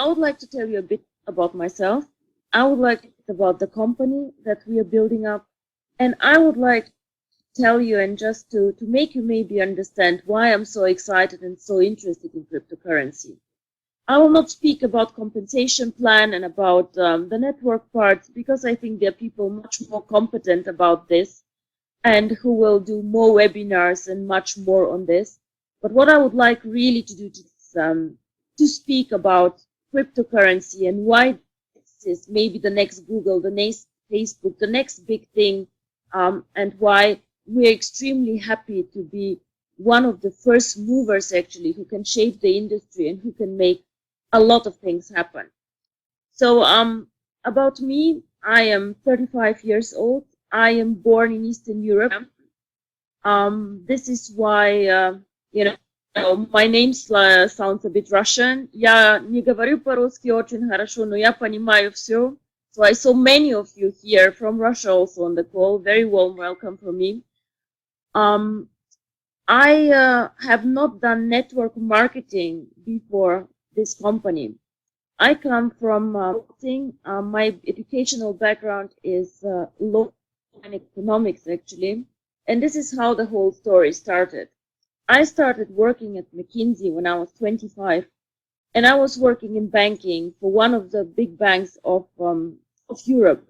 I would like to tell you a bit about myself. I would like to talk about the company that we are building up. And I would like to tell you and just to make you maybe understand why I'm so excited and so interested in cryptocurrency. I will not speak about compensation plan and about the network part because I think there are people much more competent about this and who will do more webinars and much more on this. But what I would like really to do is to speak about cryptocurrency and why this is maybe the next Google, the next Facebook, the next big thing, and why we're extremely happy to be one of the first movers actually who can shape the industry and who can make a lot of things happen. So about me, I am 35 years old. I am born in Eastern Europe. This is why, my name sounds a bit Russian. Я не говорю по-русски очень хорошо, но я понимаю все. So I saw many of you here from Russia also on the call. Very warm welcome from me. I have not done network marketing before this company. I come from marketing. My educational background is law and economics actually, and this is how the whole story started. I started working at McKinsey when I was 25, and I was working in banking for one of the big banks of Europe.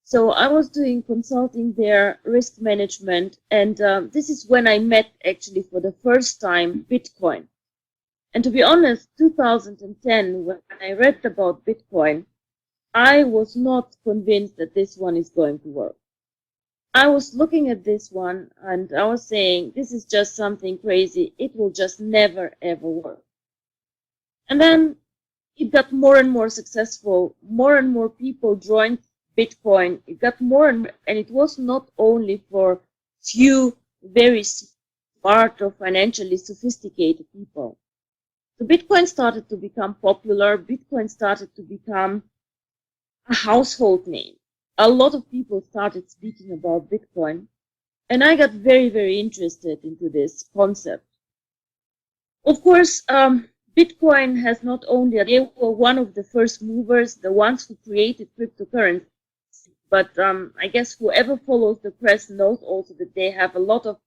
So I was doing consulting there, risk management, and this is when I met actually for the first time Bitcoin. And to be honest, 2010, when I read about Bitcoin, I was not convinced that this one is going to work. I was looking at this one and I was saying, this is just something crazy. It will just never, ever work. And then it got more and more successful. More and more people joined Bitcoin. It got more and more, and it was not only for few very smart or financially sophisticated people. So Bitcoin started to become popular. Bitcoin started to become a household name. A lot of people started speaking about Bitcoin, and I got very, very interested into this concept. Of course, Bitcoin has not only, they were one of the first movers, the ones who created cryptocurrency, but I guess whoever follows the press knows also that they have a lot of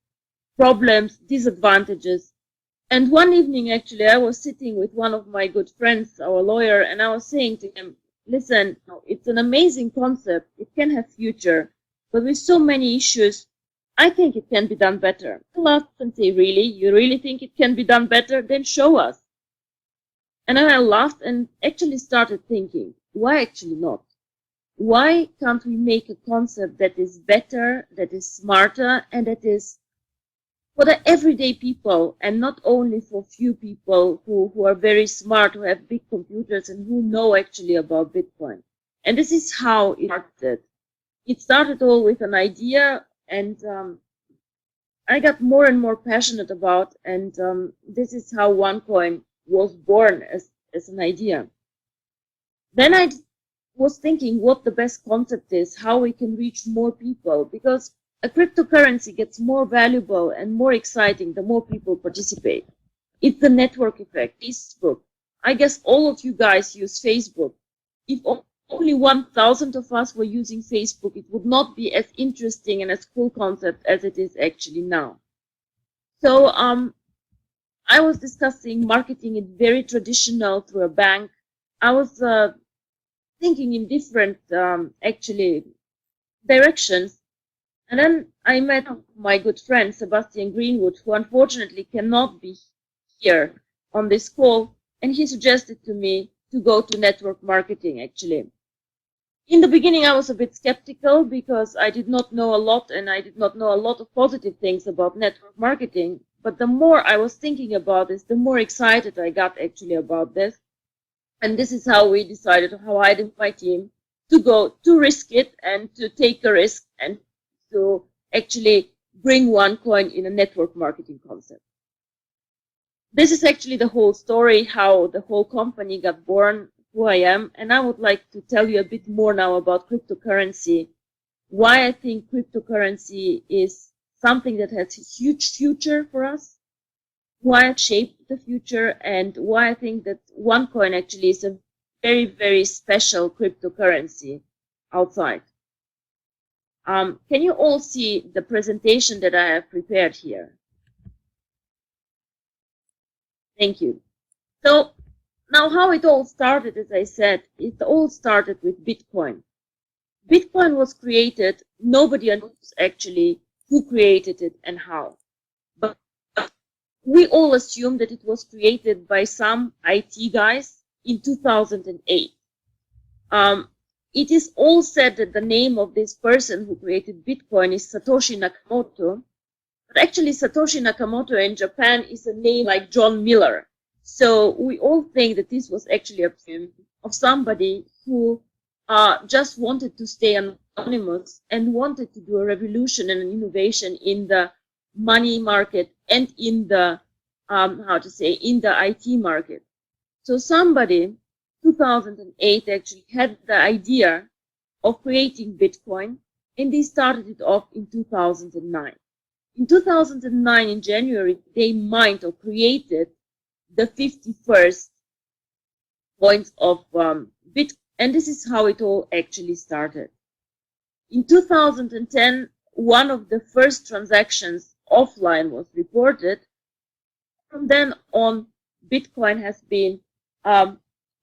problems, disadvantages. And one evening, actually, I was sitting with one of my good friends, our lawyer, and I was saying to him, listen, it's an amazing concept. It can have future, but with so many issues, I think it can be done better. I laughed and say, really? You really think it can be done better? Then show us. And then I laughed and actually started thinking, why actually not? Why can't we make a concept that is better, that is smarter, and that is for the everyday people and not only for few people who are very smart, who have big computers and who know actually about Bitcoin. And this is how it started. It started all with an idea, and I got more and more passionate about, and this is how OneCoin was born as an idea. Then I was thinking what the best concept is, how we can reach more people, because a cryptocurrency gets more valuable and more exciting the more people participate. It's the network effect. Facebook. I guess all of you guys use Facebook. If only 1,000 of us were using Facebook, it would not be as interesting and as cool concept as it is actually now. So I was discussing marketing it very traditional through a bank. I was thinking in different actually directions. And then I met my good friend, Sebastian Greenwood, who unfortunately cannot be here on this call. And he suggested to me to go to network marketing, actually. In the beginning, I was a bit skeptical because I did not know a lot and I did not know a lot of positive things about network marketing. But the more I was thinking about this, the more excited I got actually about this. And this is how we decided, how I did my team, to go to risk it and to take a risk and to actually bring OneCoin in a network marketing concept. This is actually the whole story, how the whole company got born, who I am, and I would like to tell you a bit more now about cryptocurrency, why I think cryptocurrency is something that has a huge future for us, why I shaped the future and why I think that OneCoin actually is a very, very special cryptocurrency outside. Can you all see the presentation that I have prepared here? Thank you. So now how it all started, as I said, it all started with Bitcoin. Bitcoin was created, nobody knows actually who created it and how. But we all assume that it was created by some IT guys in 2008. It is all said that the name of this person who created Bitcoin is Satoshi Nakamoto, but actually Satoshi Nakamoto in Japan is a name like John Miller. So we all think that this was actually a film of somebody who just wanted to stay anonymous and wanted to do a revolution and an innovation in the money market and in the in the IT market. So somebody 2008 actually had the idea of creating Bitcoin, and they started it off in 2009. In 2009, in January, they mined or created the 51st points of Bitcoin, and this is how it all actually started. In 2010, one of the first transactions offline was reported. From then on, Bitcoin has been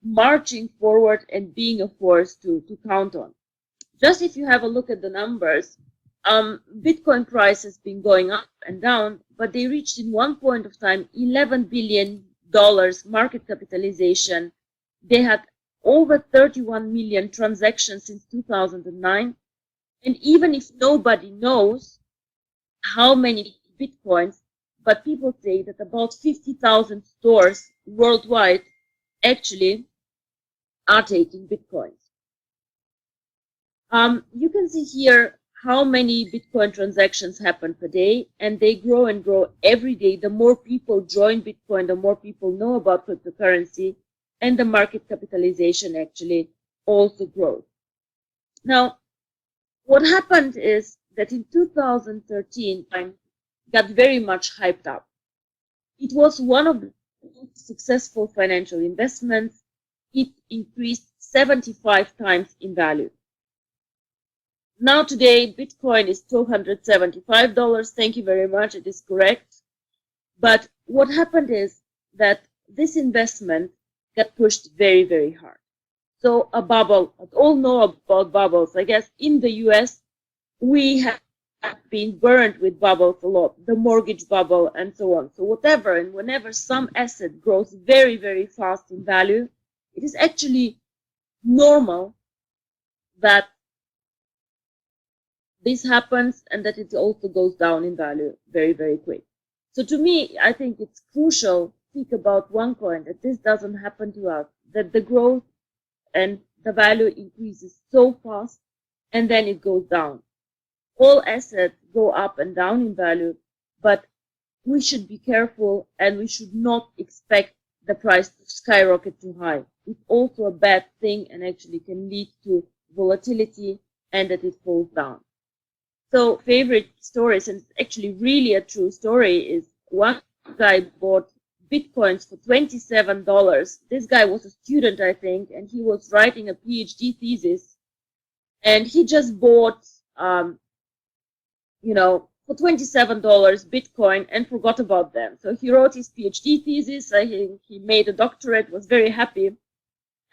marching forward and being a force to count on. Just if you have a look at the numbers, Bitcoin price has been going up and down, but they reached in one point of time $11 billion market capitalization. They had over 31 million transactions since 2009. And even if nobody knows how many Bitcoins, but people say that about 50,000 stores worldwide actually are taking Bitcoins. You can see here how many Bitcoin transactions happen per day, and they grow and grow every day. The more people join Bitcoin, the more people know about cryptocurrency, and the market capitalization actually also grows. Now, what happened is that in 2013, Bitcoin got very much hyped up. It was one of the successful financial investments. It increased 75 times in value. Now today, Bitcoin is $275. Thank you very much. It is correct. But what happened is that this investment got pushed very, very hard. So a bubble, we all know about bubbles. I guess in the US, we have been burned with bubbles a lot, the mortgage bubble and so on. So whatever, and whenever some asset grows very, very fast in value, it is actually normal that this happens and that it also goes down in value very, very quick. So to me, I think it's crucial to think about OneCoin, that this doesn't happen to us, that the growth and the value increases so fast and then it goes down. All assets go up and down in value, but we should be careful and we should not expect the price to skyrocket too high. It's also a bad thing and actually can lead to volatility and that it falls down. So favorite stories, and it's actually really a true story, is one guy bought Bitcoins for $27. This guy was a student, I think, and he was writing a PhD thesis, and he just bought, for $27 Bitcoin and forgot about them. So he wrote his PhD thesis, he made a doctorate, was very happy,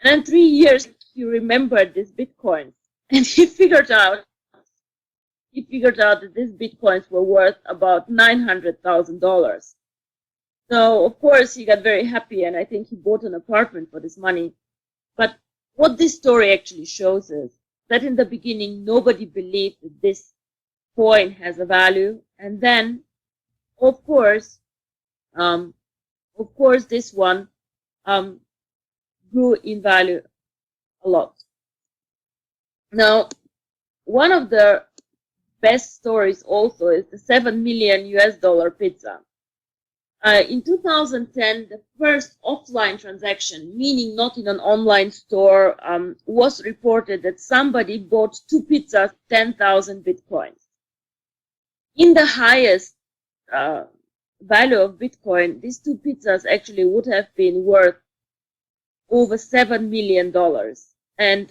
and in 3 years he remembered this Bitcoin, and he figured out that these Bitcoins were worth about $900,000. So, of course, he got very happy, and I think he bought an apartment for this money. But what this story actually shows is that in the beginning, nobody believed that this coin has a value. And then, of course, this one grew in value a lot. Now, one of the best stories also is the $7 million pizza. In 2010, the first offline transaction, meaning not in an online store, was reported that somebody bought 2 pizzas, 10,000 Bitcoins. In the highest value of Bitcoin, these two pizzas actually would have been worth over $7 million. And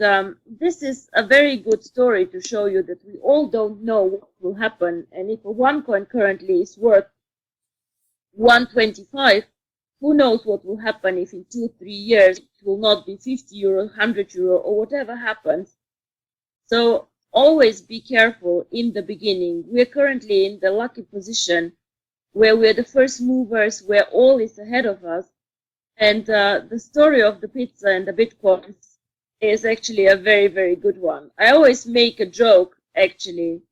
this is a very good story to show you that we all don't know what will happen. And if a OneCoin currently is worth 125, who knows what will happen if in 2-3 years it will not be 50 euro, 100 euro, or whatever happens. So always be careful in the beginning. We're currently in the lucky position where we're the first movers, where all is ahead of us. And the story of the pizza and the Bitcoins is actually a very, very good one. I always make a joke, actually,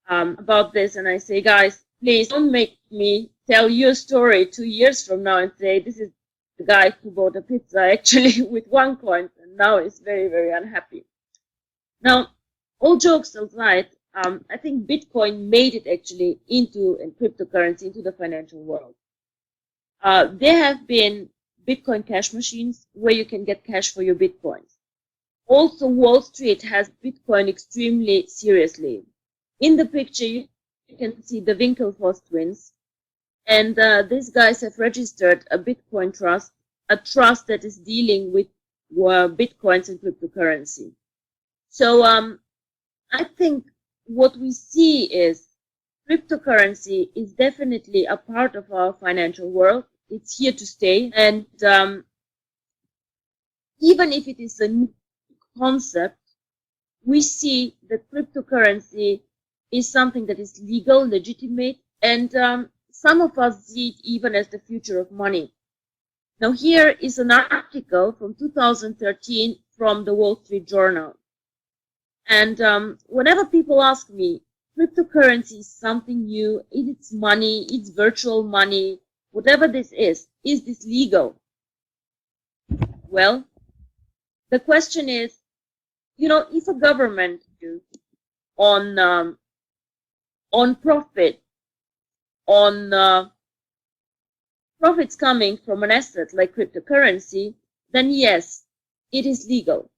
about this, and I say, guys, please don't make me tell your story 2 years from now and say, this is the guy who bought a pizza, actually, with OneCoin, and now is very, very unhappy. Now, all jokes aside, I think Bitcoin made it actually into, and cryptocurrency, into the financial world. There have been Bitcoin cash machines where you can get cash for your Bitcoins. Also, Wall Street has Bitcoin extremely seriously. In the picture, you can see the Winklevoss twins. And these guys have registered a Bitcoin trust, a trust that is dealing with Bitcoins and cryptocurrency. So I think what we see is cryptocurrency is definitely a part of our financial world. It's here to stay. And even if it is a new concept, we see that cryptocurrency is something that is legal, legitimate, and some of us see it even as the future of money. Now here is an article from 2013 from the Wall Street Journal. And whenever people ask me, cryptocurrency is something new, it's money, it's virtual money, whatever this is this legal? Well, the question is, you know, if a government on profit, on profits coming from an asset like cryptocurrency, then yes, it is legal.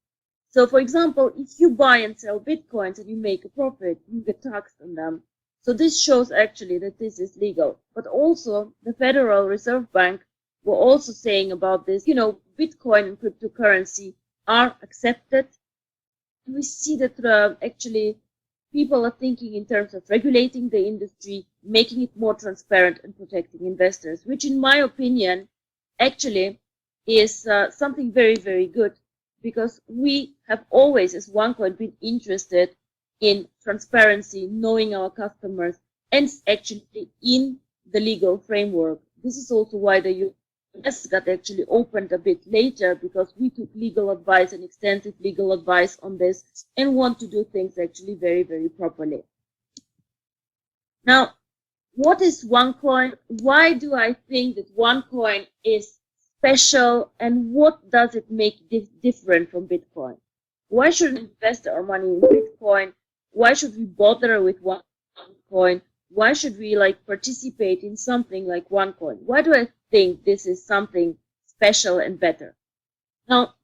So, for example, if you buy and sell Bitcoins and you make a profit, you get taxed on them. So this shows actually that this is legal. But also, the Federal Reserve Bank were also saying about this, you know, Bitcoin and cryptocurrency are accepted. We see that actually people are thinking in terms of regulating the industry, making it more transparent and protecting investors, which in my opinion actually is something very, very good, because we have always, as OneCoin, been interested in transparency, knowing our customers, and actually in the legal framework. This is also why the US got actually opened a bit later, because we took legal advice and extensive legal advice on this and want to do things actually very, very properly. Now, what is OneCoin? Why do I think that OneCoin is special, and what does it make different from Bitcoin? Why should we invest our money in Bitcoin? Why should we bother with OneCoin? Why should we participate in something like OneCoin? Why do I think this is something special and better? Now,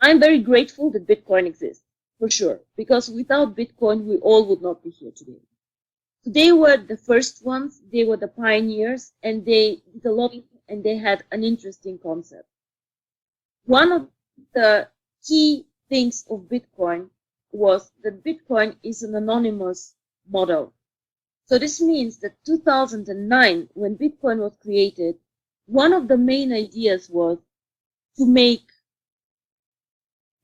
I'm very grateful that Bitcoin exists, for sure, because without Bitcoin, we all would not be here today. So they were the first ones, they were the pioneers, and they did a lot, and they had an interesting concept. One of the key things of Bitcoin was that Bitcoin is an anonymous model. So this means that 2009, when Bitcoin was created, one of the main ideas was to make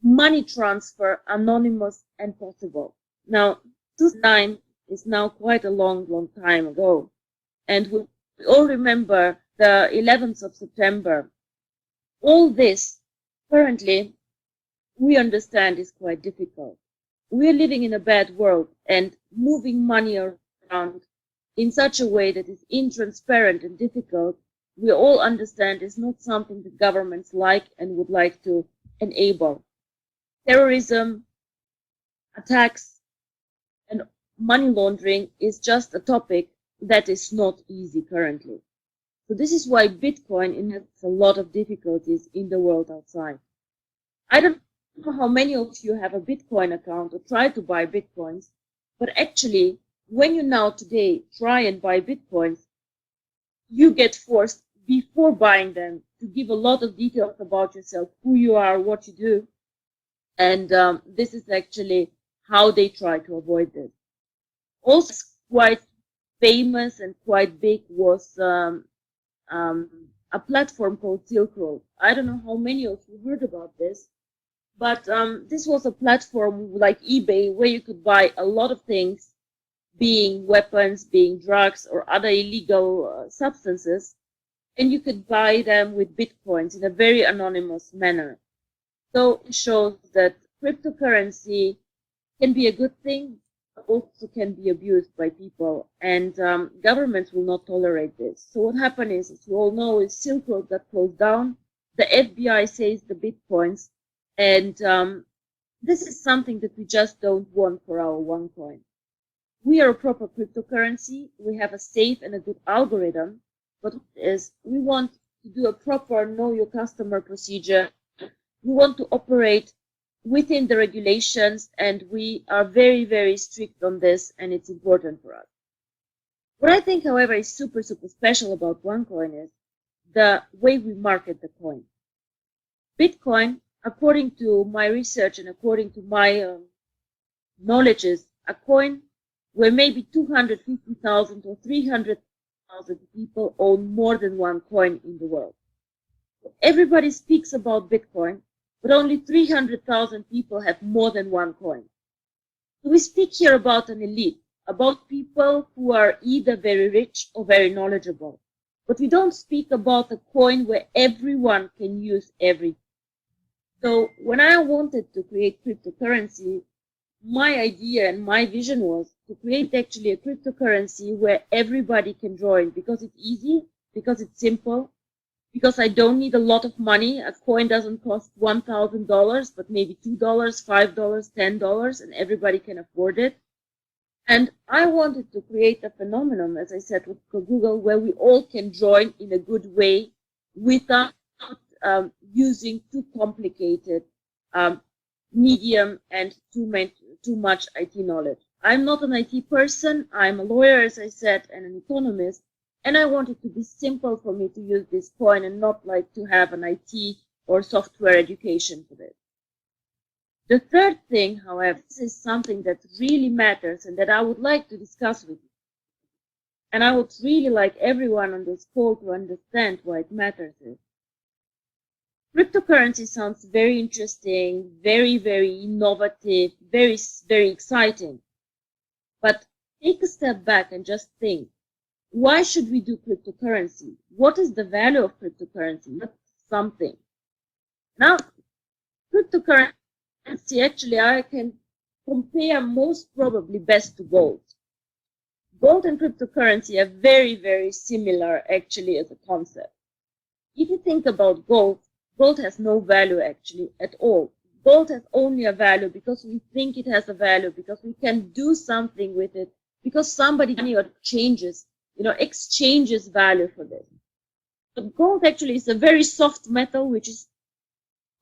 money transfer anonymous and possible. Now, 2009 is now quite a long, long time ago. And we all remember the 11th of September. All this, currently, we understand is quite difficult. We are living in a bad world, and moving money around in such a way that is intransparent and difficult, we all understand is not something that governments like and would like to enable. Terrorism, attacks, and money laundering is just a topic that is not easy currently. So this is why Bitcoin has a lot of difficulties in the world outside. I don't know how many of you have a Bitcoin account or try to buy Bitcoins, but actually, when you now today try and buy Bitcoins, you get forced before buying them to give a lot of details about yourself, who you are, what you do. And this is actually how they try to avoid this. Also, quite famous and quite big was a platform called Silk Road. I don't know how many of you heard about this, but this was a platform like eBay where you could buy a lot of things, being weapons, being drugs, or other illegal substances, and you could buy them with bitcoins in a very anonymous manner. So it shows that cryptocurrency can be a good thing, but also can be abused by people, and governments will not tolerate this. So what happened is, as you all know, is Silk Road got closed down. The FBI says the bitcoins, and this is something that we just don't want for our OneCoin. We are a proper cryptocurrency. We have a safe and a good algorithm, but we want to do a proper know your customer procedure. We want to operate within the regulations, and we are very, very strict on this, and it's important for us. What I think, however, is super, super special about OneCoin is the way we market the coin. Bitcoin, according to my research and according to my knowledge, is a coin where maybe 250,000 or 300,000 people own more than one coin in the world. Everybody speaks about Bitcoin, but only 300,000 people have more than one coin. So we speak here about an elite, about people who are either very rich or very knowledgeable. But we don't speak about a coin where everyone can use everything. So when I wanted to create cryptocurrency, my idea and my vision was to create actually a cryptocurrency where everybody can join, because it's easy, because it's simple, because I don't need a lot of money. A coin doesn't cost $1,000, but maybe $2, $5, $10, and everybody can afford it. And I wanted to create a phenomenon, as I said, with Google, where we all can join in a good way without using too complicated medium and too much IT knowledge. I'm not an IT person. I'm a lawyer, as I said, and an economist. And I want it to be simple for me to use this coin and not like to have an IT or software education for this. The third thing, however, this is something that really matters and that I would like to discuss with you. And I would really like everyone on this call to understand why it matters. Cryptocurrency sounds very interesting, very, very innovative, very, very exciting. But take a step back and just think. Why should we do cryptocurrency? What is the value of cryptocurrency? That's something. Now, cryptocurrency, actually, I can compare most probably best to gold. Gold and cryptocurrency are very, very similar, actually, as a concept. If you think about gold, gold has no value, actually, at all. Gold has only a value because we think it has a value, because we can do something with it, because somebody exchanges value for this. But gold actually is a very soft metal, which is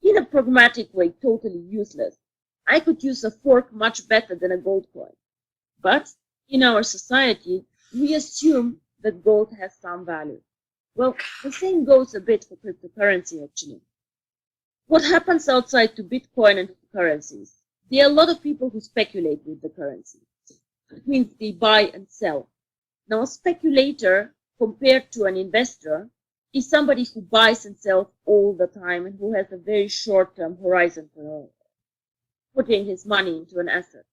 in a pragmatic way totally useless. I could use a fork much better than a gold coin. But in our society, we assume that gold has some value. Well, the same goes a bit for cryptocurrency, actually. What happens outside to Bitcoin and currencies? There are a lot of people who speculate with the currency. It means they buy and sell. Now, a speculator, compared to an investor, is somebody who buys and sells all the time and who has a very short-term horizon for putting his money into an asset.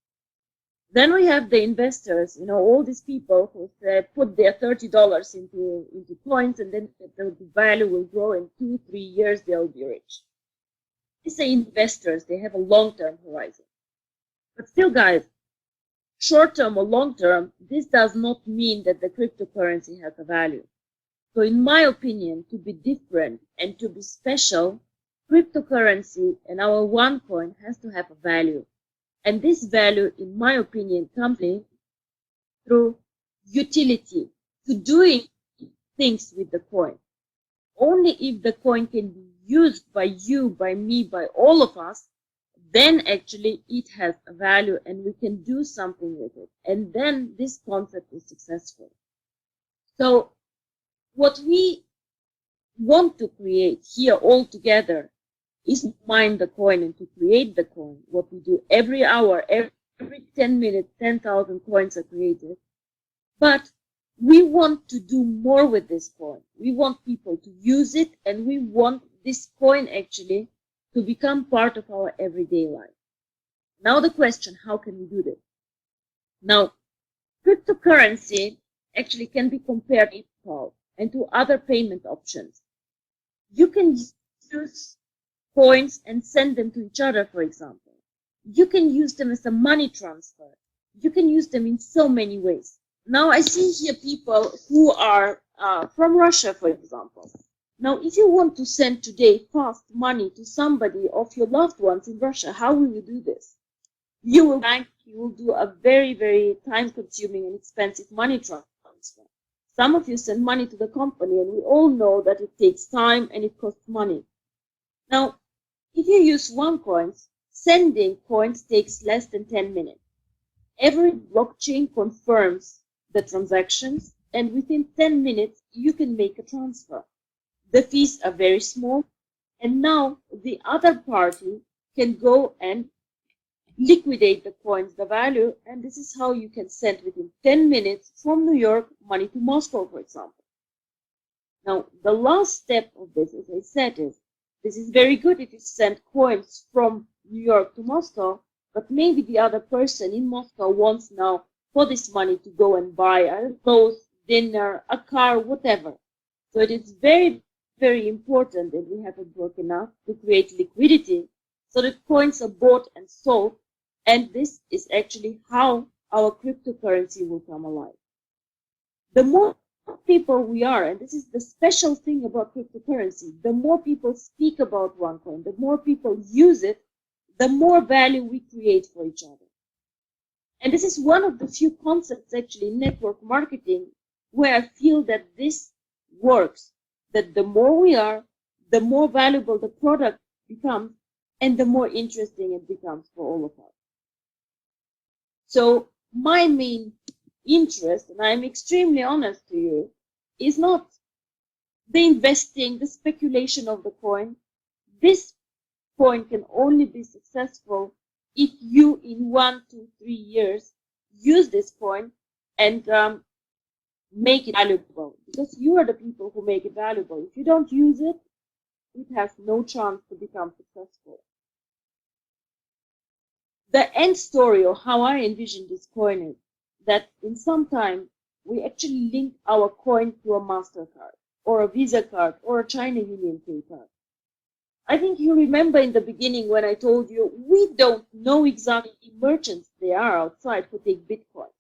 Then we have the investors, all these people who put their $30 into coins, and then the value will grow in 2-3 years, they'll be rich. These are investors, they have a long-term horizon. But still, guys, short-term or long-term, this does not mean that the cryptocurrency has a value. So in my opinion, to be different and to be special, cryptocurrency and our OneCoin has to have a value. And this value, in my opinion, comes through utility, to doing things with the coin. Only if the coin can be used by you, by me, by all of us, then actually it has a value and we can do something with it. And then this concept is successful. So what we want to create here all together is to mine the coin and to create the coin. What we do every hour, every 10 minutes, 10,000 coins are created. But we want to do more with this coin. We want people to use it, and we want this coin actually to become part of our everyday life. Now the question, how can we do this? Now, cryptocurrency actually can be compared to PayPal and to other payment options. You can use coins and send them to each other, for example. You can use them as a money transfer. You can use them in so many ways. Now I see here people who are from Russia, for example. Now, if you want to send today fast money to somebody of your loved ones in Russia, how will you do this? You will do a very, very time-consuming and expensive money transfer. Some of you send money to the company, and we all know that it takes time and it costs money. Now, if you use OneCoin, sending coins takes less than 10 minutes. Every blockchain confirms the transactions, and within 10 minutes, you can make a transfer. The fees are very small, and now the other party can go and liquidate the coins, the value, and this is how you can send within 10 minutes from New York money to Moscow, for example. Now, the last step of this, as I said, is this is very good if you send coins from New York to Moscow, but maybe the other person in Moscow wants now for this money to go and buy a clothes, dinner, a car, whatever. So it is very, very important that we have it broken up to create liquidity so that coins are bought and sold. And this is actually how our cryptocurrency will come alive. The more people we are, and this is the special thing about cryptocurrency, the more people speak about OneCoin, the more people use it, the more value we create for each other. And this is one of the few concepts actually in network marketing where I feel that this works, that the more we are, the more valuable the product becomes, and the more interesting it becomes for all of us. So my main interest, and I'm extremely honest to you, is not the investing, the speculation of the coin. This coin can only be successful if you, in 1, 2, 3 years, use this coin and make it valuable. Because you are the people who make it valuable. If you don't use it, it has no chance to become successful. The end story, or how I envision this coin, is that in some time we actually link our coin to a MasterCard or a Visa card or a China Union Pay card. I think you remember in the beginning when I told you we don't know exactly merchants there are outside who take Bitcoin.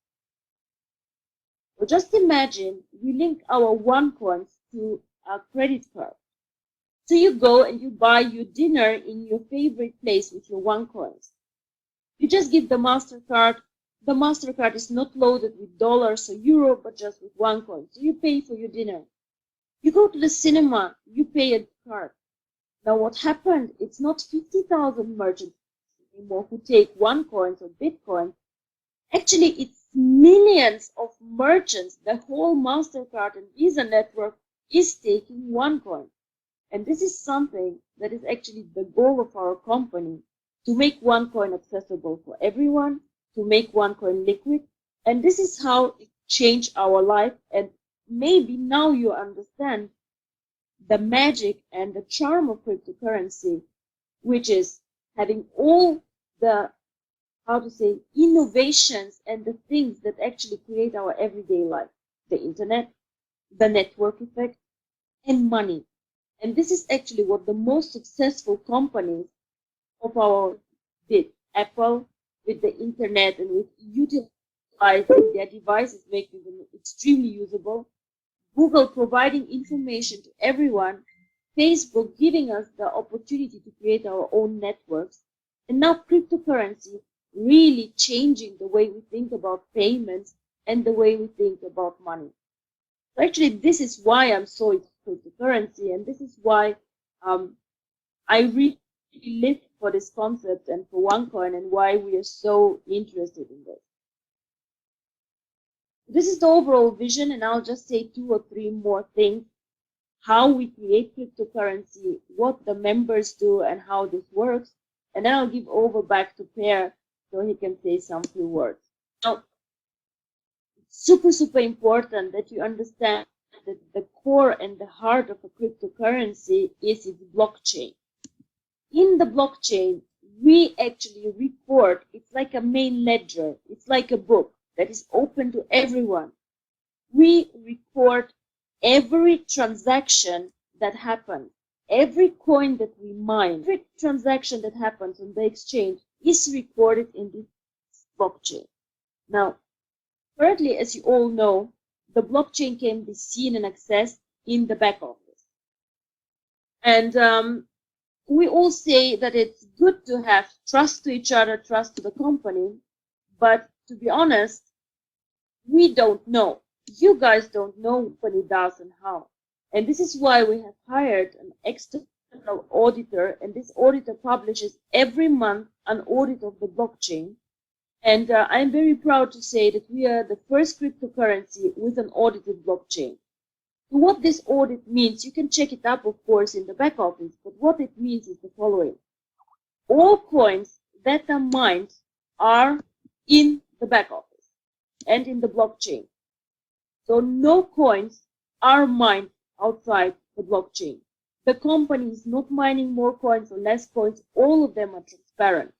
So just imagine we link our OneCoins to a credit card. So you go and you buy your dinner in your favorite place with your OneCoins. You just give the MasterCard. The MasterCard is not loaded with dollars or euro, but just with OneCoin. So you pay for your dinner. You go to the cinema, you pay a card. Now what happened? It's not 50,000 merchants anymore who take OneCoins or Bitcoin. Actually, it's millions of merchants. The whole MasterCard and Visa network is taking OneCoin. And this is something that is actually the goal of our company, to make OneCoin accessible for everyone, to make OneCoin liquid. And this is how it changed our life. And maybe now you understand the magic and the charm of cryptocurrency, which is having all the, innovations and the things that actually create our everyday life. The internet, the network effect, and money. And this is actually what the most successful companies of our did. Apple with the internet and with utilizing their devices, making them extremely usable. Google providing information to everyone. Facebook giving us the opportunity to create our own networks. And now cryptocurrency really changing the way we think about payments and the way we think about money. So actually, this is why I'm so into cryptocurrency, and this is why I really live for this concept and for OneCoin, and why we are so interested in this. This is the overall vision, and I'll just say 2 or 3 more things: how we create cryptocurrency, what the members do, and how this works. And then I'll give over back to Per so he can say some few words. Now, it's super important that you understand that the core and the heart of a cryptocurrency is its blockchain. In the blockchain, we actually record, it's like a main ledger, it's like a book that is open to everyone. We record every transaction that happens, every coin that we mine, every transaction that happens on the exchange is recorded in this blockchain. Now, currently, as you all know, the blockchain can be seen and accessed in the back office. And we all say that it's good to have trust to each other, trust to the company, but to be honest, we don't know. You guys don't know what company does and how. And this is why we have hired an external auditor, and this auditor publishes every month an audit of the blockchain. And I'm very proud to say that we are the first cryptocurrency with an audited blockchain. So what this audit means, you can check it up, of course, in the back office, but what it means is the following. All coins that are mined are in the back office and in the blockchain. So no coins are mined outside the blockchain. The company is not mining more coins or less coins. All of them are transparent.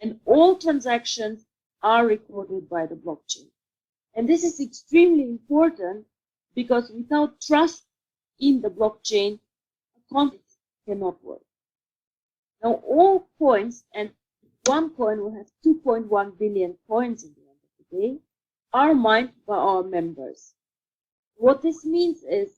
And all transactions are recorded by the blockchain. And this is extremely important because without trust in the blockchain, a contract cannot work. Now, all coins, and OneCoin will have 2.1 billion coins in the end of the day, are mined by our members. What this means is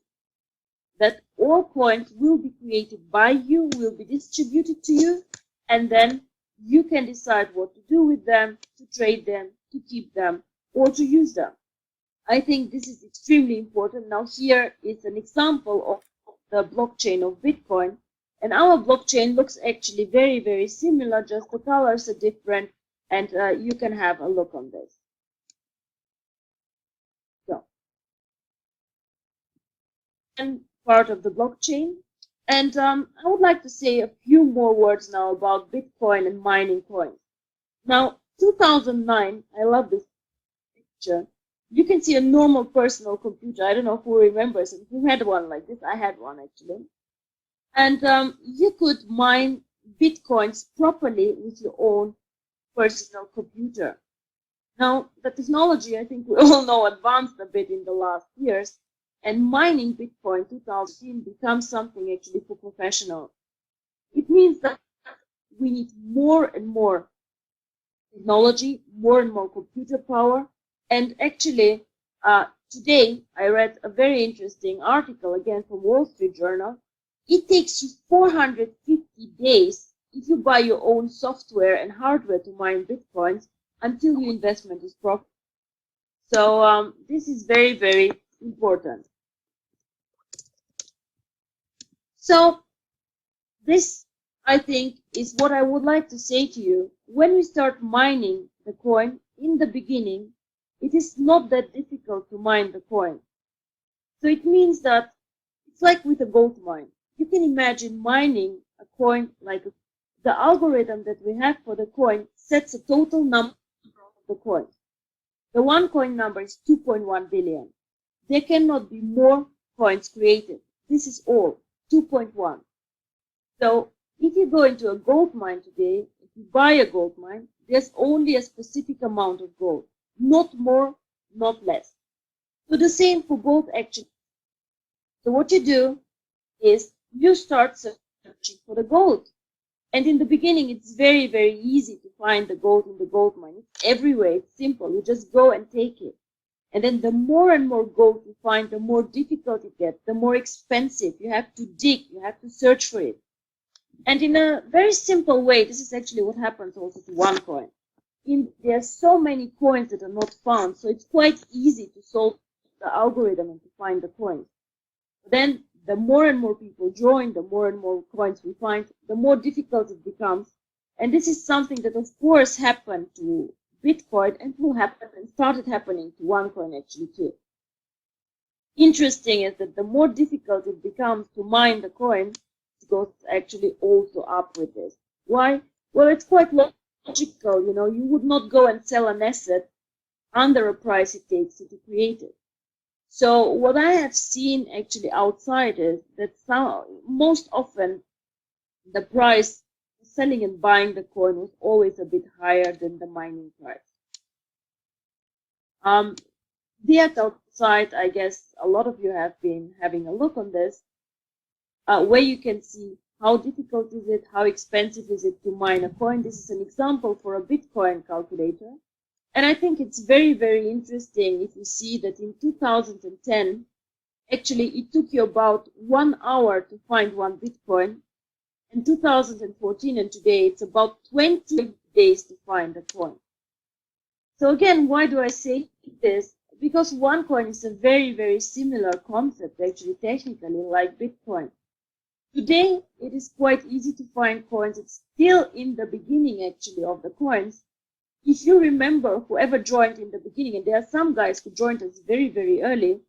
that all coins will be created by you, will be distributed to you, and then you can decide what to do with them, to trade them, to keep them, or to use them. I think this is extremely important. Now here is an example of the blockchain of Bitcoin. And our blockchain looks actually very similar, just the colors are different, and you can have a look on this. So, and part of the blockchain. And I would like to say a few more words now about Bitcoin and mining coins. Now, 2009, I love this picture. You can see a normal personal computer. I don't know who remembers it. Who had one like this? I had one actually. And you could mine Bitcoins properly with your own personal computer. Now, the technology, I think we all know, advanced a bit in the last years. And mining Bitcoin 2010 becomes something actually for professionals. It means that we need more and more technology, more and more computer power. And actually, today I read a very interesting article again from Wall Street Journal. It takes you 450 days if you buy your own software and hardware to mine Bitcoins until your investment is profitable. So this is very important. So this, I think, is what I would like to say to you. When we start mining the coin, in the beginning, it is not that difficult to mine the coin. So it means that it's like with a gold mine. You can imagine mining a coin like the algorithm that we have for the coin sets a total number of the coins. The OneCoin number is 2.1 billion. There cannot be more coins created. This is all, 2.1. So if you go into a gold mine today, if you buy a gold mine, there's only a specific amount of gold. Not more, not less. So the same for gold actually. So what you do is you start searching for the gold. And in the beginning, it's very easy to find the gold in the gold mine. It's everywhere. It's simple. You just go and take it. And then the more and more gold you find, the more difficult it gets, the more expensive. You have to dig. You have to search for it. And in a very simple way, this is actually what happens also to OneCoin. There are so many coins that are not found, so it's quite easy to solve the algorithm and to find the coins. Then the more and more people join, the more and more coins we find, the more difficult it becomes. And this is something that of course happened to Bitcoin, and will happen and started happening to OneCoin actually too. Interesting is that the more difficult it becomes to mine the coin, it goes actually also up with this. Why? Well, it's quite logical. You would not go and sell an asset under a price it takes you to create it. So what I have seen actually outside is that most often the price selling and buying the coin was always a bit higher than the mining price. The outside, I guess a lot of you have been having a look on this, where you can see how difficult is it, how expensive is it to mine a coin. This is an example for a Bitcoin calculator. And I think it's very, very interesting if you see that in 2010, actually it took you about 1 hour to find one Bitcoin. In 2014 and today, it's about 20 days to find a coin. So again, why do I say this? Because OneCoin is a very, very similar concept, actually, technically, like Bitcoin. Today, it is quite easy to find coins. It's still in the beginning, actually, of the coins. If you remember, whoever joined in the beginning, and there are some guys who joined us very, very early,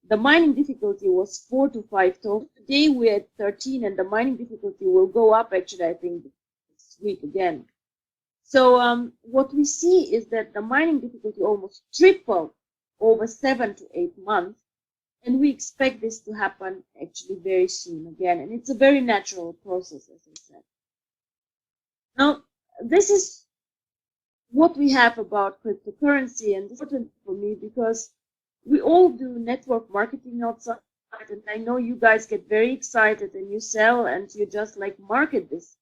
the mining difficulty was 4 to 5 tokens. Today, we're at 13, and the mining difficulty will go up, actually, I think, this week again. So what we see is that the mining difficulty almost tripled over 7 to 8 months, and we expect this to happen actually very soon again. And it's a very natural process, as I said. Now, this is what we have about cryptocurrency, and it's important for me because we all do network marketing outside, and I know you guys get very excited and you sell and you just like market this.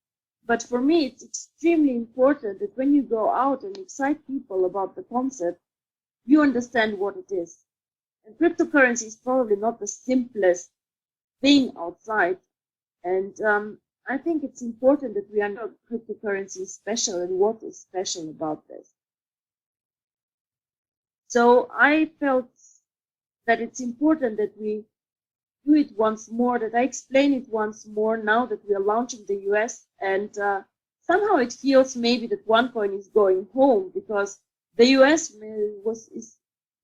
But for me, it's extremely important that when you go out and excite people about the concept, you understand what it is. And cryptocurrency is probably not the simplest thing outside. And I think it's important that we understand cryptocurrency is special and what is special about this. So I felt that it's important that we do it once more, that I explain it once more now that we are launching the US. And somehow it feels maybe that OneCoin is going home, because the US is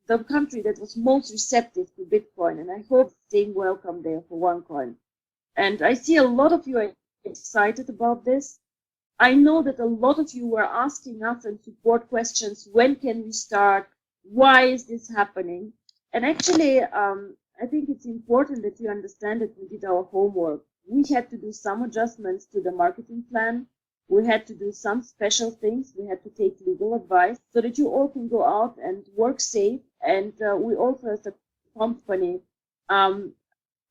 the country that was most receptive to Bitcoin, and I hope staying welcome there for OneCoin. And I see a lot of you are excited about this. I know that a lot of you were asking us and support questions. When can we start? Why is this happening? And actually, I think it's important that you understand that we did our homework. We had to do some adjustments to the marketing plan. We had to do some special things. We had to take legal advice so that you all can go out and work safe. And we also, as a company, are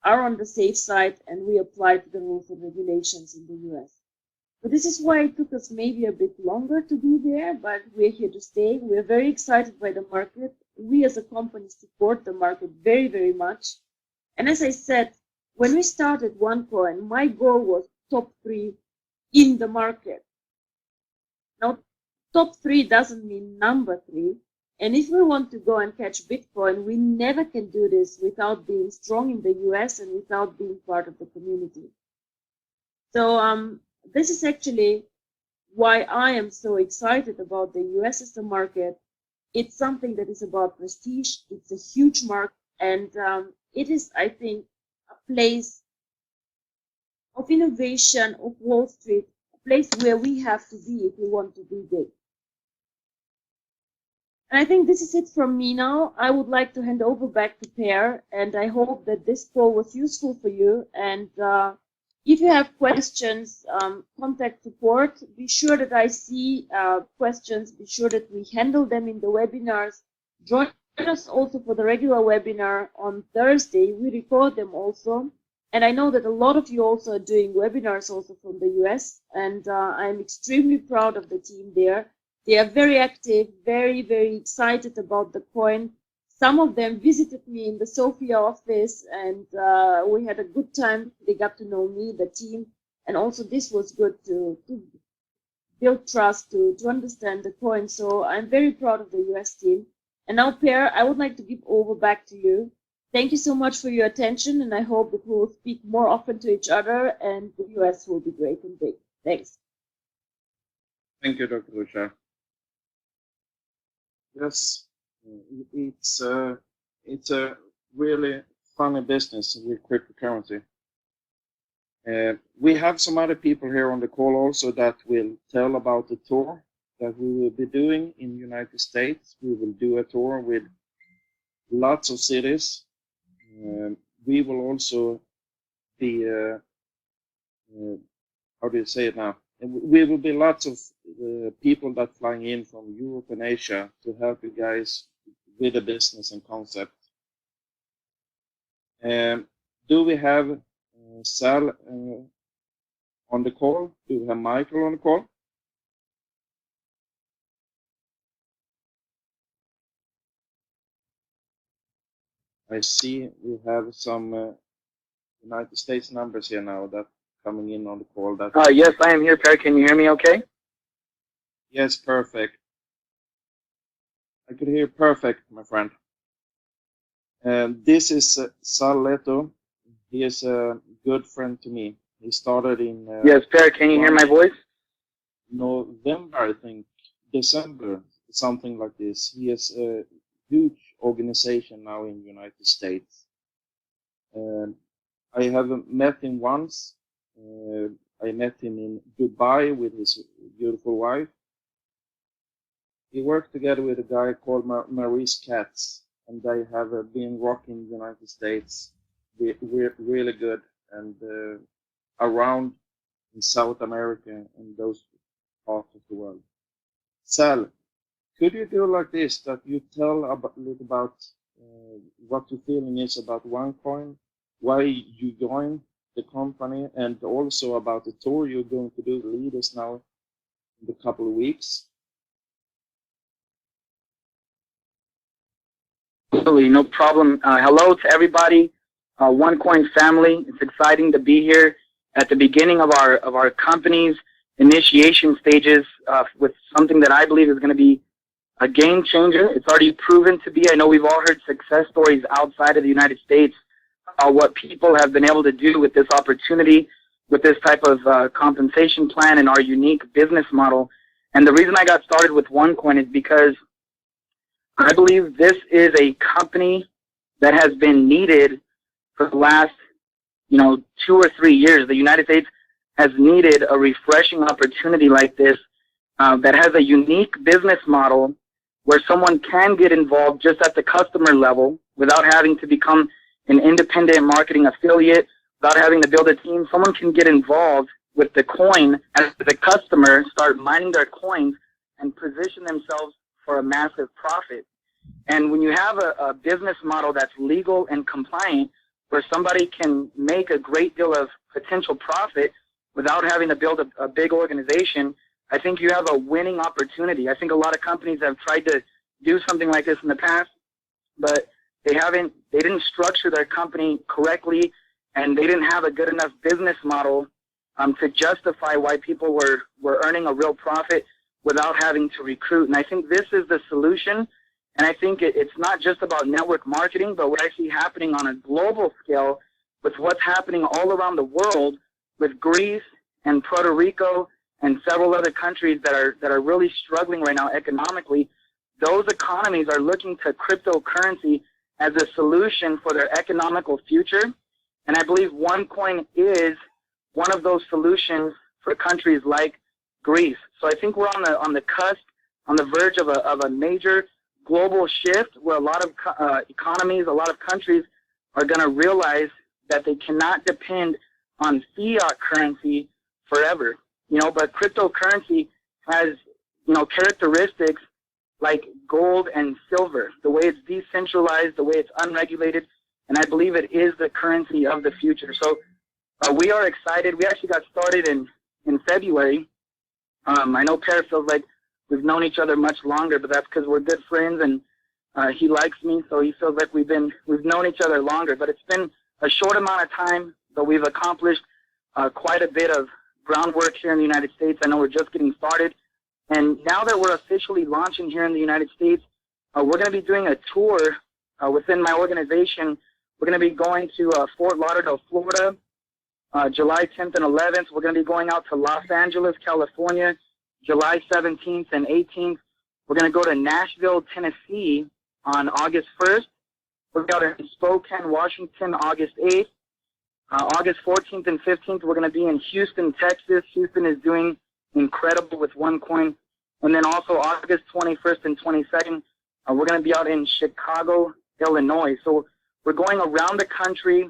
on the safe side, and we apply to the rules and regulations in the US. But this is why it took us maybe a bit longer to be there, but we're here to stay. We're very excited by the market. We as a company support the market very, very much. And as I said, when we started OneCoin, my goal was top 3 in the market. Now, top 3 doesn't mean number 3. And if we want to go and catch Bitcoin, we never can do this without being strong in the US and without being part of the community. So this is actually why I am so excited about the US as a market. It's something that is about prestige. It's a huge market, and it is, I think, a place of innovation, of Wall Street, a place where we have to be if we want to be big. And I think this is it from me now. I would like to hand over back to Per, and I hope that this call was useful for you. And if you have questions, contact support. Be sure that I see questions. Be sure that we handle them in the webinars. Join us also for the regular webinar on Thursday. We record them also. And I know that a lot of you also are doing webinars also from the US. And I'm extremely proud of the team there. They are very active, very, very excited about the coin. Some of them visited me in the Sofia office, and we had a good time. They got to know me, the team, and also this was good to build trust, to understand the coin. So I'm very proud of the US team. And now, Per, I would like to give over back to you. Thank you so much for your attention, and I hope that we will speak more often to each other, and the US will be great and big. Thanks. Thank you, Dr. Usha. Yes, it's a really funny business with cryptocurrency. We have some other people here on the call also that will tell about the tour that we will be doing in the United States. We will do a tour with lots of cities. We will also be, how do you say it now? We will be lots of people that flying in from Europe and Asia to help you guys with the business and concept. Do we have Sal on the call? Do we have Michael on the call? I see we have some United States numbers here now that coming in on the call. That yes, I am here, Per. Can you hear me okay? Yes, perfect. I could hear perfect, my friend. This is Sal Leto. He is a good friend to me. He started in yes, Per. Can you hear my voice? November, I think, December, something like this. He has a huge organization now in the United States. I have met him once. I met him in Dubai with his beautiful wife. He worked together with a guy called Maurice Katz, and they have been rocking the United States. We're really good, and around in South America and those parts of the world. Sal, could you do like this, that you tell a little about what your feeling is about OneCoin, why you joined the company, and also about the tour you're going to do, lead us now in a couple of weeks? Absolutely, no problem. Hello to everybody, OneCoin family. It's exciting to be here at the beginning of our company's initiation stages with something that I believe is going to be a game changer. It's already proven to be. I know we've all heard success stories outside of the United States, what people have been able to do with this opportunity, with this type of compensation plan and our unique business model. And the reason I got started with OneCoin is because I believe this is a company that has been needed for the last, 2 or 3 years. The United States has needed a refreshing opportunity like this that has a unique business model where someone can get involved just at the customer level without having to become an independent marketing affiliate, without having to build a team. Someone can get involved with the coin as the customer, start mining their coins, and position themselves for a massive profit. And when you have a business model that's legal and compliant, where somebody can make a great deal of potential profit without having to build a big organization, I think you have a winning opportunity. I think a lot of companies have tried to do something like this in the past, but they didn't structure their company correctly, and they didn't have a good enough business model to justify why people were earning a real profit without having to recruit. And I think this is the solution. And I think it's not just about network marketing, but what I see happening on a global scale with what's happening all around the world with Greece and Puerto Rico and several other countries that are really struggling right now economically. Those economies are looking to cryptocurrency as a solution for their economical future. And I believe OneCoin is one of those solutions for countries like Greece. So I think we're on the cusp, on the verge of a major global shift where a lot of economies, a lot of countries are going to realize that they cannot depend on fiat currency forever. But cryptocurrency has, characteristics like gold and silver, the way it's decentralized, the way it's unregulated, and I believe it is the currency of the future. So we are excited. We actually got started in February. I know Per feels like we've known each other much longer, but that's because we're good friends, and he likes me, so he feels like we've known each other longer. But it's been a short amount of time, but we've accomplished quite a bit of groundwork here in the United States. I know we're just getting started, and now that we're officially launching here in the United States, we're going to be doing a tour within my organization. We're going to be going to Fort Lauderdale, Florida, July 10th and 11th. We're going to be going out to Los Angeles, California, July 17th and 18th. We're going to go to Nashville, Tennessee on August 1st. We're going to Spokane, Washington, August 8th. August 14th and 15th, we're going to be in Houston, Texas. Houston is doing incredible with OneCoin. And then also August 21st and 22nd, we're going to be out in Chicago, Illinois. So we're going around the country.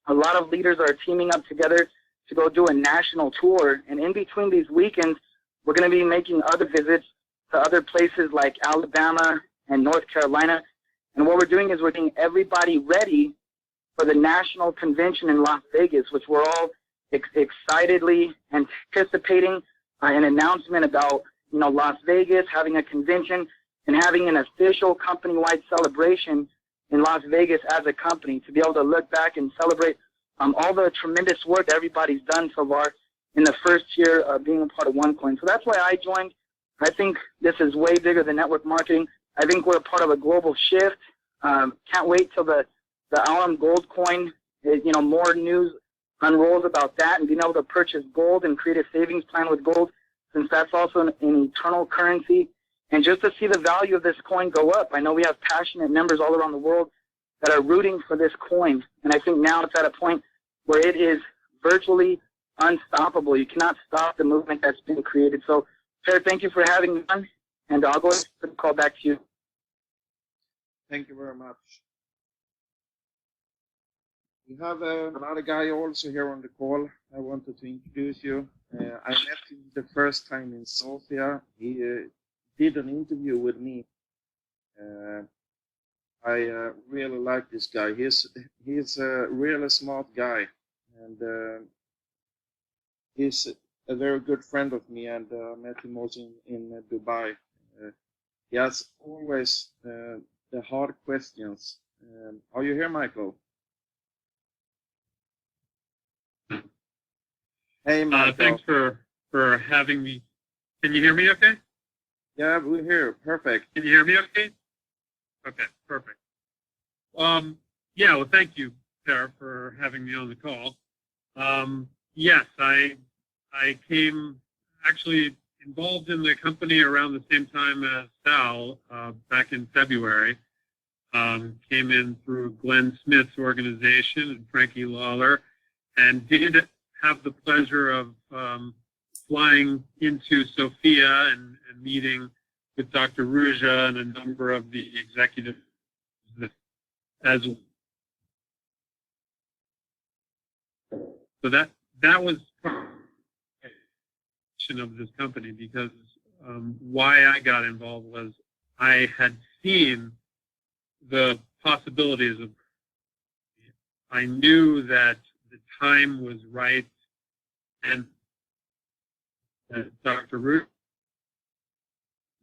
A lot of leaders are teaming up together to go do a national tour. And in between these weekends, we're going to be making other visits to other places like Alabama and North Carolina. And what we're doing is we're getting everybody ready for the national convention in Las Vegas, which we're all excitedly anticipating an announcement about, Las Vegas having a convention and having an official company-wide celebration in Las Vegas as a company, to be able to look back and celebrate all the tremendous work everybody's done so far in the first year of being a part of OneCoin. So that's why I joined. I think this is way bigger than network marketing. I think we're a part of a global shift. Can't wait till the Alum Gold coin, more news unrolls about that, and being able to purchase gold and create a savings plan with gold, since that's also an eternal currency. And just to see the value of this coin go up. I know we have passionate members all around the world that are rooting for this coin. And I think now it's at a point where it is virtually unstoppable. You cannot stop the movement that's been created. So, Sir, thank you for having me on, and I'll go ahead and call back to you. Thank you very much. We have another guy also here on the call. I wanted to introduce you. I met him the first time in Sofia. He did an interview with me. I really like this guy. He's a really smart guy, and he's a very good friend of me. And I met him also in Dubai. He has always the hard questions. Are you here, Michael? Hey, Michael. Thanks for having me. Can you hear me okay? Yeah, we're here. Perfect. Can you hear me okay? Okay, perfect. Yeah, well, thank you, Sarah, for having me on the call. Yes, I came actually involved in the company around the same time as Sal, back in February. Came in through Glenn Smith's organization and Frankie Lawler, and did have the pleasure of flying into Sofia and meeting with Dr. Ruja and a number of the executives as well. So that was part of this company, because why I got involved was I had seen the possibilities of, I knew that the time was right, and Dr. Root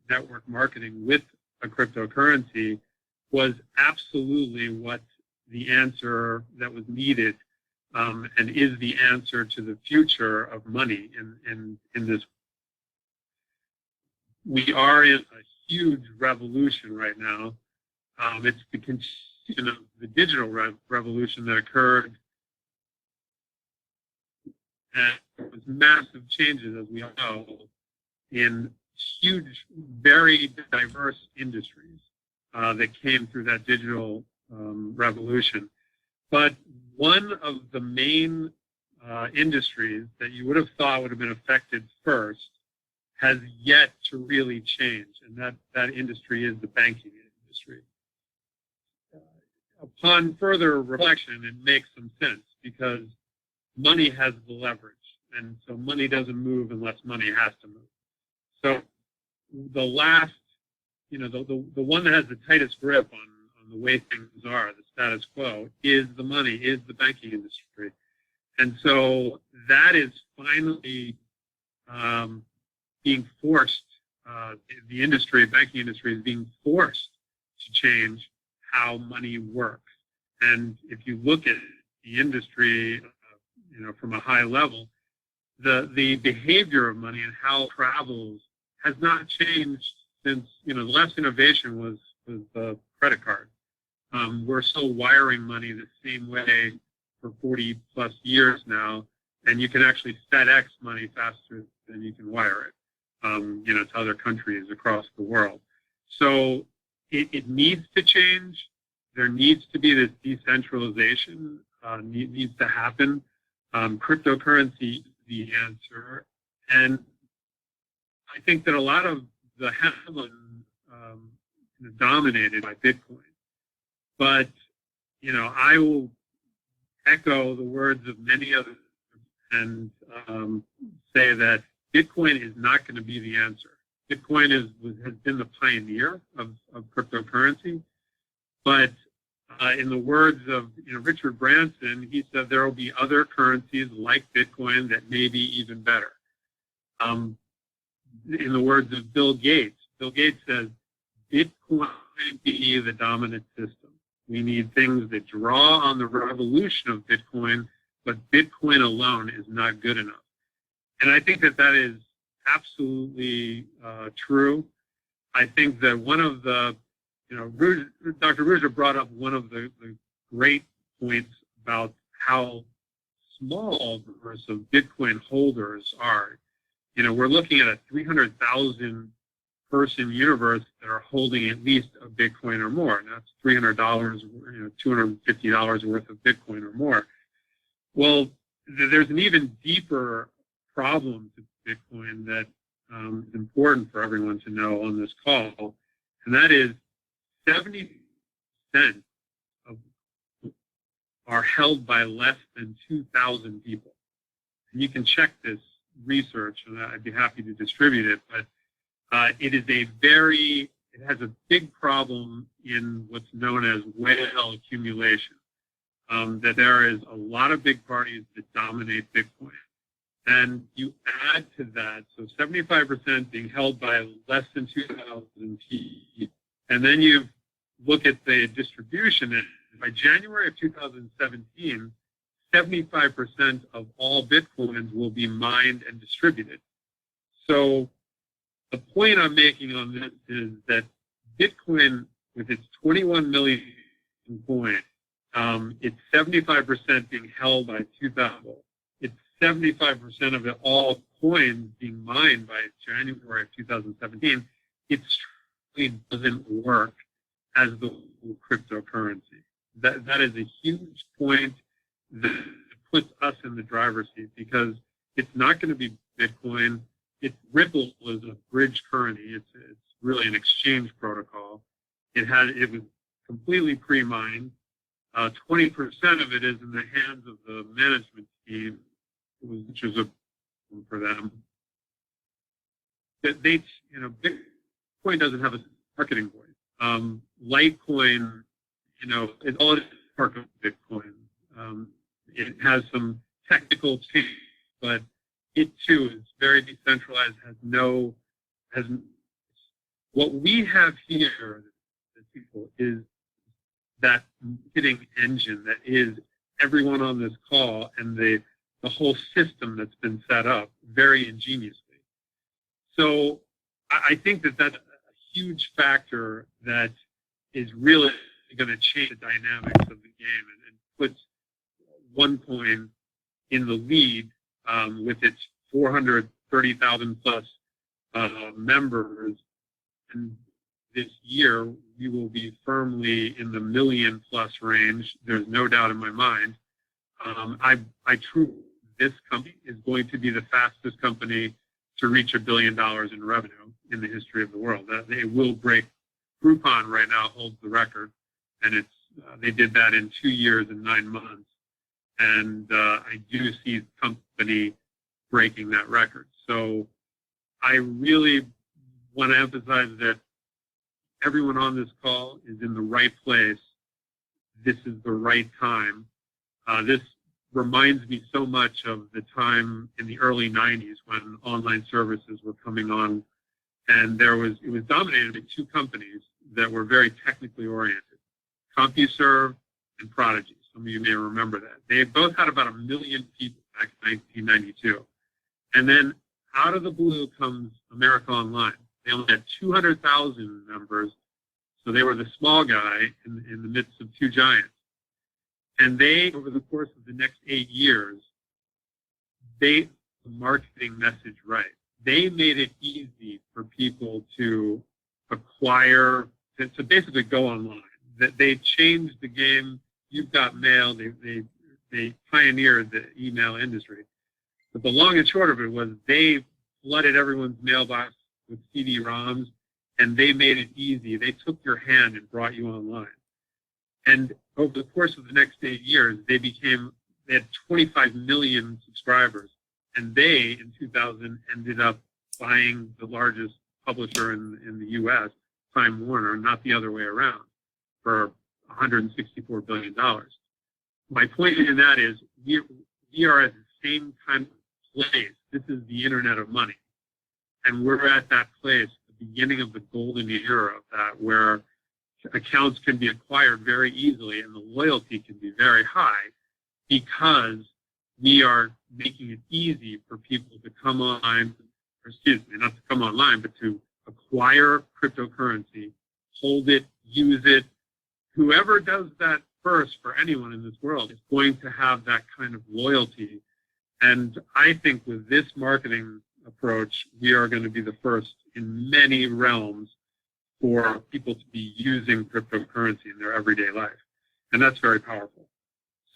network marketing with a cryptocurrency was absolutely what the answer that was needed, and is the answer to the future of money in this. We are in a huge revolution right now. It's the continuation of the digital revolution that occurred, and it was massive changes, as we all know, in huge, very diverse industries that came through that digital revolution. But one of the main industries that you would have thought would have been affected first has yet to really change, and that industry is the banking industry. Upon further reflection, it makes some sense, because money has the leverage, and so money doesn't move unless money has to move. So the last, the one that has the tightest grip on the way things are, the status quo, is the money, is the banking industry. And so that is finally being forced, the banking industry is being forced to change how money works. And if you look at the industry, from a high level, the behavior of money and how it travels has not changed since, the last innovation was the credit card. We're still wiring money the same way for 40 plus years now, and you can actually FedEx money faster than you can wire it, to other countries across the world. So it needs to change. There needs to be this decentralization, needs to happen. Cryptocurrency is the answer. And I think that a lot of the headline is dominated by Bitcoin. But, I will echo the words of many others and say that Bitcoin is not going to be the answer. Bitcoin has been the pioneer of cryptocurrency, but in the words of Richard Branson, he said there will be other currencies like Bitcoin that may be even better. In the words of Bill Gates says Bitcoin be the dominant system. We need things that draw on the revolution of Bitcoin, but Bitcoin alone is not good enough. And I think that is absolutely true. I think that one of the, Dr. Ruja brought up one of the great points about how small the numbers of Bitcoin holders are. We're looking at a 300,000 person universe that are holding at least a Bitcoin or more. And that's $300, $250 worth of Bitcoin or more. Well, there's an even deeper problem to Bitcoin that is important for everyone to know on this call, and that is 70% of are held by less than 2,000 people. And you can check this research, and I'd be happy to distribute it, but it has a big problem in what's known as whale accumulation, that there is a lot of big parties that dominate Bitcoin. And you add to that, so 75% being held by less than 2,000 people, and then you look at the distribution, and by January of 2017, 75% of all Bitcoins will be mined and distributed. So the point I'm making on this is that Bitcoin, with its 21 million coins, it's 75% being held by 2,000. It's 75% of it, all coins being mined by January of 2017. It truly doesn't work as the cryptocurrency. That is a huge point that puts us in the driver's seat, because it's not going to be Bitcoin. Ripple is a bridge currency. It's really an exchange protocol. It was completely pre-mined. 20% of it is in the hands of the management team, which is a problem for them. That Bitcoin doesn't have a marketing voice. Litecoin, it's all part of Bitcoin. It has some technical change, but it too is very decentralized. What we have here, the people, is that marketing engine that is everyone on this call and the whole system that's been set up very ingeniously. So I think that's a huge factor that is really going to change the dynamics of the game and puts OneCoin in the lead with its 430,000 plus members. And this year, we will be firmly in the million plus range. There's no doubt in my mind. I truly, this company is going to be the fastest company to reach $1 billion in revenue in the history of the world. They will break. Groupon right now holds the record, and they did that in 2 years and 9 months. And I do see the company breaking that record. So I really want to emphasize that everyone on this call is in the right place. This is the right time. This reminds me so much of the time in the early 90s when online services were coming on, and it was dominated by two companies that were very technically oriented, CompuServe and Prodigy. Some of you may remember that. They both had about 1 million people back in 1992. And then out of the blue comes America Online. They only had 200,000 members, so they were the small guy in the midst of two giants. And they, over the course of the next 8 years, the marketing message right. They made it easy for people to acquire, to basically go online. That they changed the game. You've got mail. They pioneered the email industry. But the long and short of it was they flooded everyone's mailbox with CD-ROMs, and they made it easy. They took your hand and brought you online. And over the course of the next 8 years, they had 25 million subscribers. And they, in 2000, ended up buying the largest publisher in the U.S., Time Warner, not the other way around, for $164 billion. My point in that is we are at the same kind of place. This is the Internet of money. And we're at that place, the beginning of the golden era of that, where accounts can be acquired very easily and the loyalty can be very high because we are making it easy for people to come online, or excuse me, not to come online, but to acquire cryptocurrency, hold it, use it. Whoever does that first for anyone in this world is going to have that kind of loyalty. And I think with this marketing approach, we are going to be the first in many realms for people to be using cryptocurrency in their everyday life. And that's very powerful.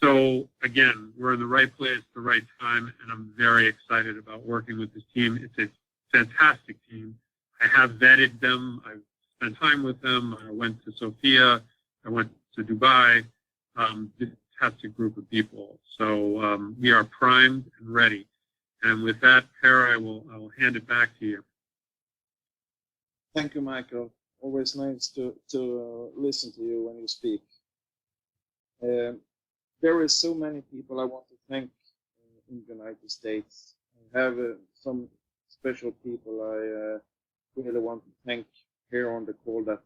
So again, we're in the right place at the right time, and I'm very excited about working with this team. It's a fantastic team. I have vetted them. I've spent time with them. I went to Sofia. I went to Dubai. Fantastic group of people. So we are primed and ready. And with that, Per, I will hand it back to you. Thank you, Michael. Always nice to listen to you when you speak. There is so many people I want to thank in the United States. I have some special people I really want to thank here on the call. That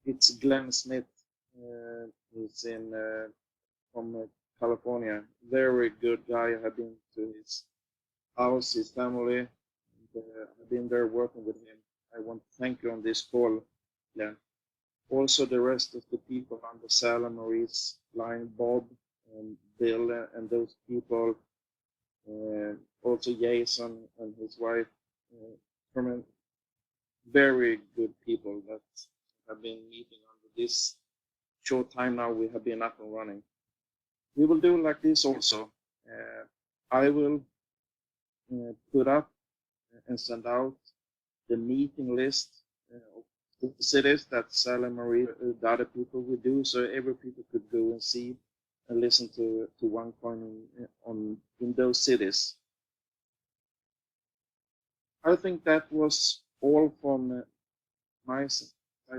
it's Glenn Smith, who's from California. Very good guy. I have been to his house, his family. And, I've been there working with him. I want to thank you on this call, Glenn. Also, the rest of the people on the Sal and Marie's line, Bob and Bill and those people. Also, Jason and his wife. From very good people that have been meeting under this short time now. We have been up and running. We will do like this also. I will put up and send out the meeting list of the cities that Sal and Marie, the other people will do, so every people could go and see and listen to OneCoin in those cities. I think that was all from my side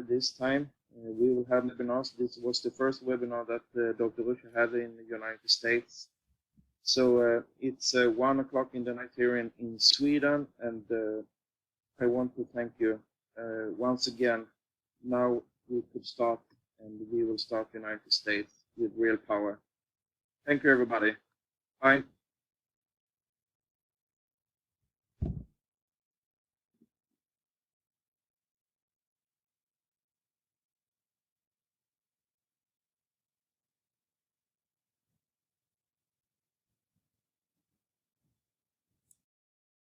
this time. We will have webinars. This was the first webinar that Dr. Ruscha had in the United States. So it's 1 o'clock in the night here in Sweden, and I want to thank you once again. Now we could start, and we will start the United States with real power. Thank you, everybody. Bye.